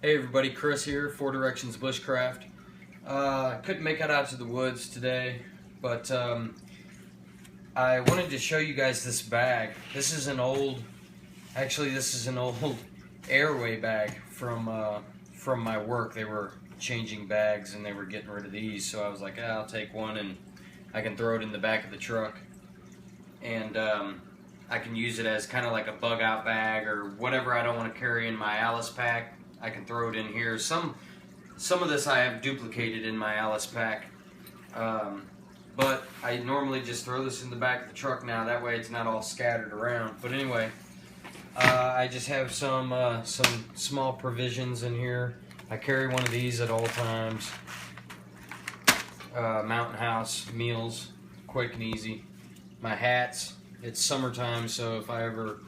Hey everybody, Chris here, Four Directions Bushcraft. Couldn't make it out to the woods today, but I wanted to show you guys this bag. This is an old airway bag from my work. They were changing bags and they were getting rid of these, so I was like, I'll take one and I can throw it in the back of the truck. And I can use it as kind of like a bug out bag or whatever I don't want to carry in my Alice pack. I can throw it in here. Some of this I have duplicated in my Alice pack, but I normally just throw this in the back of the truck now. That way it's not all scattered around. But anyway, I just have some small provisions in here. I carry one of these at all times. Mountain House meals, quick and easy. My hats. It's summertime, so if I ever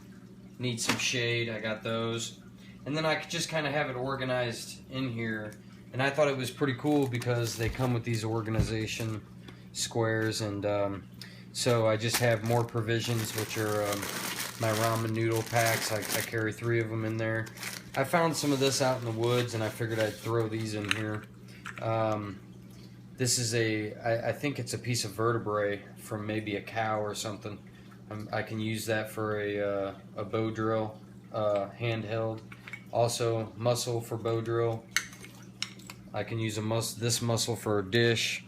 need some shade, I got those. And then I could just kind of have it organized in here. And I thought it was pretty cool because they come with these organization squares. And so I just have more provisions, which are my ramen noodle packs. I carry 3 of them in there. I found some of this out in the woods and I figured I'd throw these in here. This is I think it's a piece of vertebrae from maybe a cow or something. I can use that for a bow drill, handheld. Also, muscle for bow drill. I can use this muscle for a dish.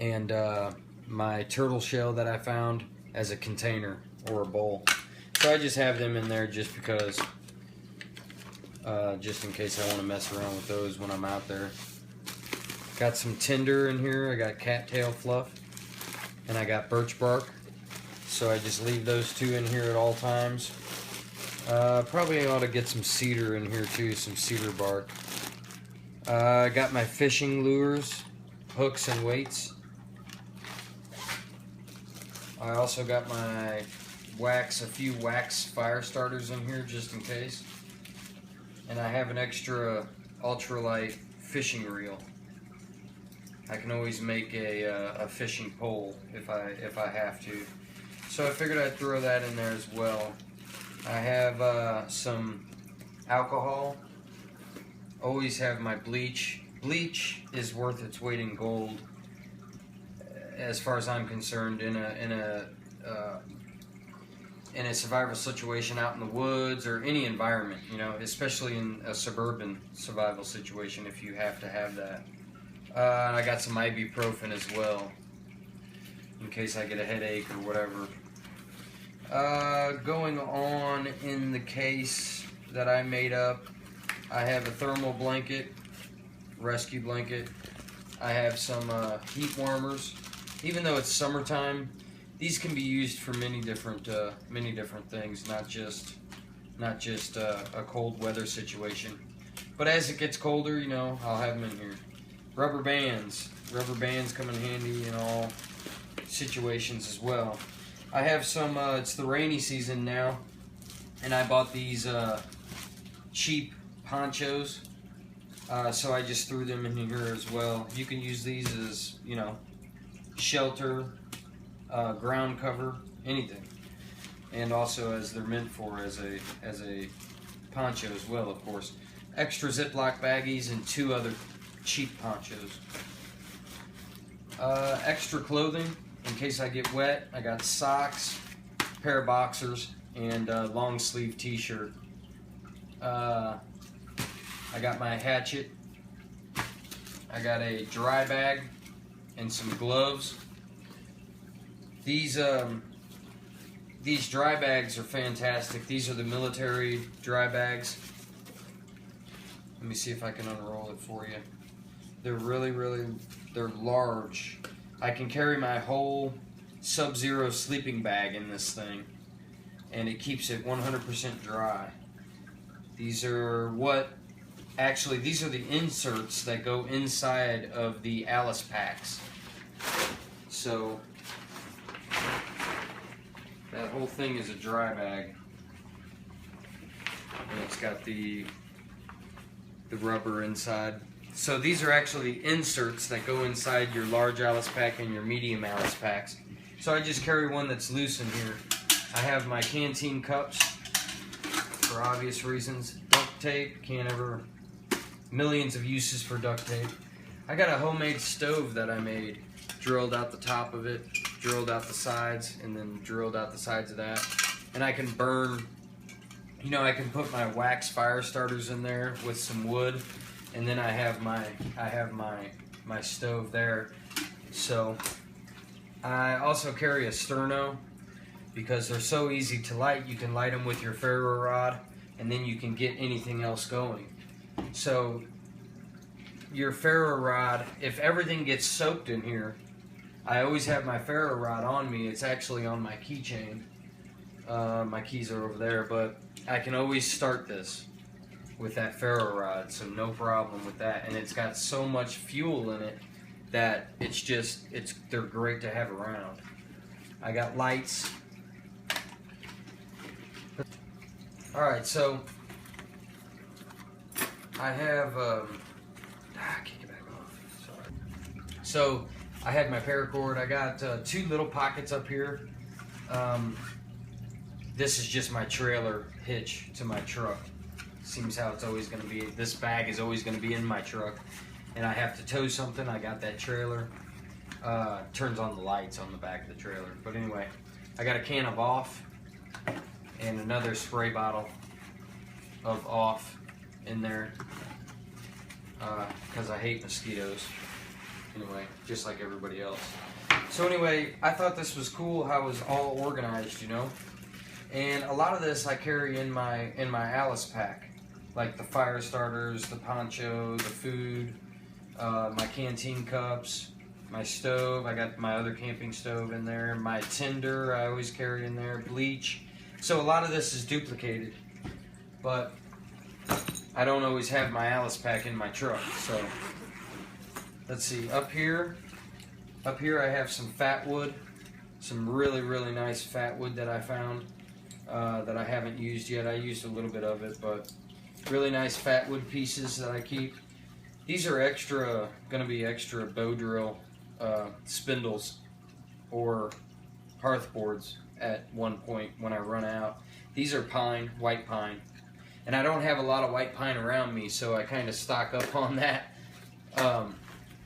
And my turtle shell that I found as a container or a bowl. So I just have them in there just because, just in case I want to mess around with those when I'm out there. Got some tinder in here. I got cattail fluff. And I got birch bark. So I just leave those 2 in here at all times. Probably ought to get some cedar in here too, some cedar bark. I got my fishing lures, hooks and weights. I also got my a few wax fire starters in here just in case. And I have an extra ultralight fishing reel. I can always make a fishing pole if I have to. So I figured I'd throw that in there as well. I have some alcohol. Always have my bleach. Bleach is worth its weight in gold, as far as I'm concerned. In a survival situation out in the woods or any environment, you know, especially in a suburban survival situation, if you have to have that. I got some ibuprofen as well, in case I get a headache or whatever. Going on in the case that I made up, I have a thermal blanket, rescue blanket. I have some heat warmers. Even though it's summertime, these can be used for many different things, not just a cold weather situation. But as it gets colder, you know, I'll have them in here. Rubber bands come in handy in all situations as well. I have some, it's the rainy season now, and I bought these cheap ponchos, so I just threw them in here as well. You can use these as, you know, shelter, ground cover, anything. And also as they're meant for, as a poncho as well, of course. Extra Ziploc baggies and 2 other cheap ponchos. Extra clothing in case I get wet. I got socks, a pair of boxers, and a long sleeve t-shirt. I got my hatchet. I got a dry bag and some gloves. These dry bags are fantastic. These are the military dry bags. Let me see if I can unroll it for you. They're they're large. I can carry my whole Sub-Zero sleeping bag in this thing, and it keeps it 100% dry. These are these are the inserts that go inside of the Alice packs. So that whole thing is a dry bag, and it's got the rubber inside. So these are actually inserts that go inside your large Alice pack and your medium Alice packs. So I just carry one that's loose in here. I have my canteen cups for for obvious reasons. Duct tape, can't ever, millions of uses for duct tape. I got a homemade stove that I made. Drilled out the top of it, drilled out the sides, and then drilled out the sides of that. And I can burn, you know, I can put my wax fire starters in there with some wood, and then I have my stove there. So I also carry a sterno because they're so easy to light. You can light them with your ferro rod, and then you can get anything else going. So your ferro rod, if everything gets soaked in here, I always have my ferro rod on me. It's actually on my keychain. My keys are over there, but I can always start this with that ferro rod, so no problem with that. And it's got so much fuel in it that they're great to have around. I got lights. Alright, so I have I can't get back off. Sorry. So I had my paracord. I got 2 little pockets up here. This is just my trailer hitch to my truck. Seems how it's always going to be. This bag is always going to be in my truck, and I have to tow something. I got that trailer. Turns on the lights on the back of the trailer. But anyway, I got a can of off and another spray bottle of off in there because I hate mosquitoes. Anyway, just like everybody else. So anyway, I thought this was cool how it was all organized, you know. And a lot of this I carry in my Alice pack, like the fire starters, the poncho, the food, my canteen cups, my stove. I got my other camping stove in there. My tinder I always carry in there. Bleach. So a lot of this is duplicated, but I don't always have my Alice pack in my truck. So let's see, up here I have some fat wood, some really nice fat wood that I found that I haven't used yet. I used a little bit of it, but really nice fat wood pieces that I keep. These are going to be extra bow drill spindles or hearth boards at one point when I run out. These are pine, white pine, and I don't have a lot of white pine around me, so I kind of stock up on that.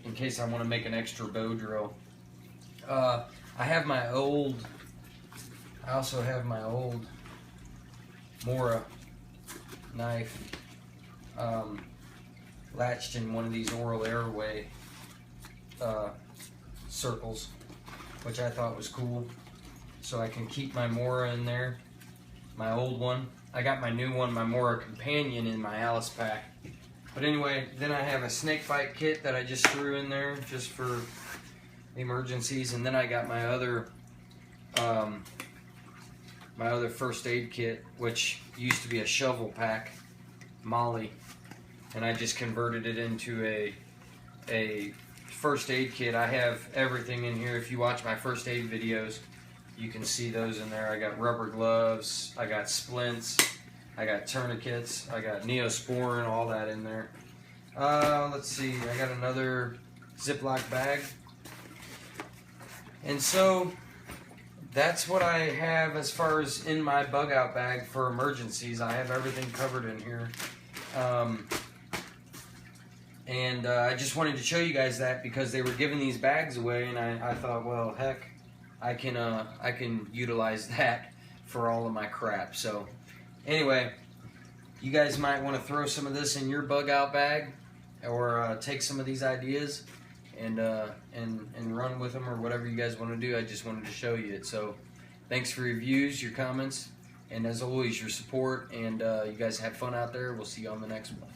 In case I want to make an extra bow drill. I also have my old Mora knife latched in one of these Oral Airway circles, which I thought was cool. So I can keep my Mora in there, my old one. I got my new one, my Mora Companion, in my Alice pack. But anyway, then I have a snake bite kit that I just threw in there just for emergencies, and then I got my other first aid kit, which used to be a shovel pack, Molly, and I just converted it into a first aid kit. I have everything in here. If you watch my first aid videos, you can see those in there. I got rubber gloves, I got splints, I got tourniquets, I got Neosporin, all that in there. Let's see, I got another Ziploc bag. And so that's what I have as far as in my bug out bag for emergencies. I have everything covered in here. I just wanted to show you guys that because they were giving these bags away, and I thought, well, heck, I can utilize that for all of my crap. So anyway, you guys might want to throw some of this in your bug out bag, or take some of these ideas and run with them, or whatever you guys want to do. I just wanted to show you it. So thanks for your views, your comments, and as always, your support. And you guys have fun out there. We'll see you on the next one.